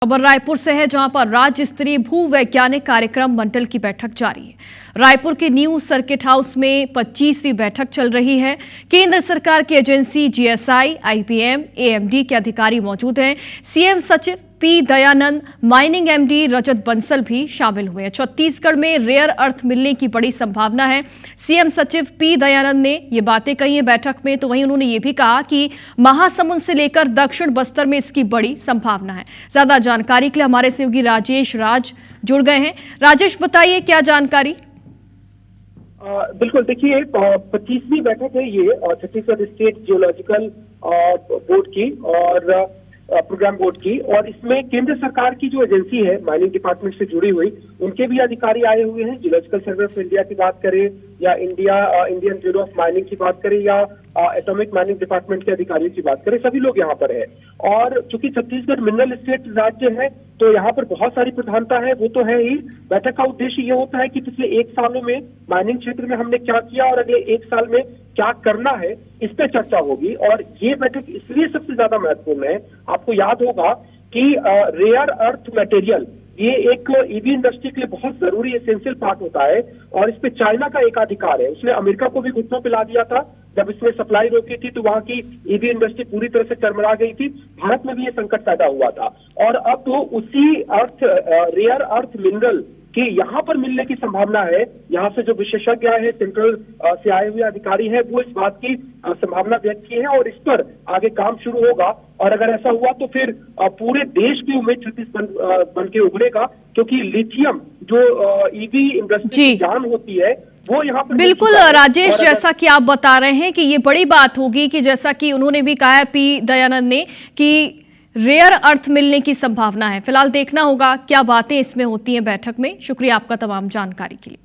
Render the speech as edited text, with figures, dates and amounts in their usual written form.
खबर रायपुर से है, जहां पर राज्य स्तरीय भू वैज्ञानिक कार्यक्रम मंडल की बैठक जारी है। रायपुर के न्यू सर्किट हाउस में 25वीं बैठक चल रही है। केंद्र सरकार की एजेंसी जीएसआई, आईबीएम, एएमडी के अधिकारी मौजूद हैं। सीएम सचिव P Dayanand, mining MD Rajat Bansal भी शामिल हुए हैं। छत्तीसगढ़ में रेयर अर्थ मिलने की बड़ी संभावना है। सीएम सचिव पी दयानंद ने ये बातें कही हैं बैठक में। तो वहीं उन्होंने ये भी कहा कि महासमुंद से लेकर दक्षिण बस्तर में इसकी बड़ी संभावना है। ज्यादा जानकारी के लिए हमारे सहयोगी राजेश जुड़ गए हैं। राजेश, बताइए क्या जानकारी। बिल्कुल, देखिए 25वीं बैठक है ये छत्तीसगढ़ स्टेट जियोलॉजिकल बोर्ड की और प्रोग्राम बोर्ड की, और इसमें केंद्र सरकार की जो एजेंसी है माइनिंग डिपार्टमेंट से जुड़ी हुई, उनके भी अधिकारी आए हुए हैं। जियोलॉजिकल सर्वे ऑफ इंडिया की बात करें या इंडियन ब्यूरो ऑफ माइनिंग की बात करें या एटॉमिक माइनिंग डिपार्टमेंट के अधिकारियों की बात करें, सभी लोग यहाँ पर है। और चूंकि छत्तीसगढ़ मिनरल स्टेट राज्य है तो यहाँ पर बहुत सारी प्रधानता है, वो तो है ही। बैठक का उद्देश्य ये होता है कि पिछले 1 सालों में माइनिंग क्षेत्र में हमने क्या किया और अगले 1 साल में क्या करना है, इस पे चर्चा होगी। और ये बैठक इसलिए सबसे ज्यादा महत्वपूर्ण है, आपको याद होगा कि रेयर अर्थ मटेरियल ये एक ईवी इंडस्ट्री के लिए बहुत जरूरी एसेंशियल पार्ट होता है, और इस पे चाइना का एकाधिकार है। उसने अमेरिका को भी घुटनों पे ला दिया था जब इसने सप्लाई रोकी थी, तो वहां की ईवी इंडस्ट्री पूरी तरह से चरमरा गई थी। भारत में भी ये संकट पैदा हुआ था, और अब तो उसी रेयर अर्थ मिनरल कि यहाँ पर मिलने की संभावना है। यहाँ से जो विशेषज्ञ आए हैं, सेंट्रल से आए हुए अधिकारी हैं, वो इस बात की संभावना व्यक्त की है और इस पर आगे काम शुरू होगा। और अगर ऐसा हुआ तो फिर पूरे देश की उम्मीद छत्तीसगढ़ बन के उभरेगा, क्योंकि लिथियम जो ईवी इंडस्ट्री की जान होती है वो यहाँ पर बिल्कुल। राजेश, जैसा कि आप बता रहे हैं कि ये बड़ी बात होगी कि जैसा कि उन्होंने भी कहा है पी दयानंद ने कि रेयर अर्थ मिलने की संभावना है। फिलहाल देखना होगा क्या बातें इसमें होती हैं बैठक में। शुक्रिया आपका तमाम जानकारी के लिए।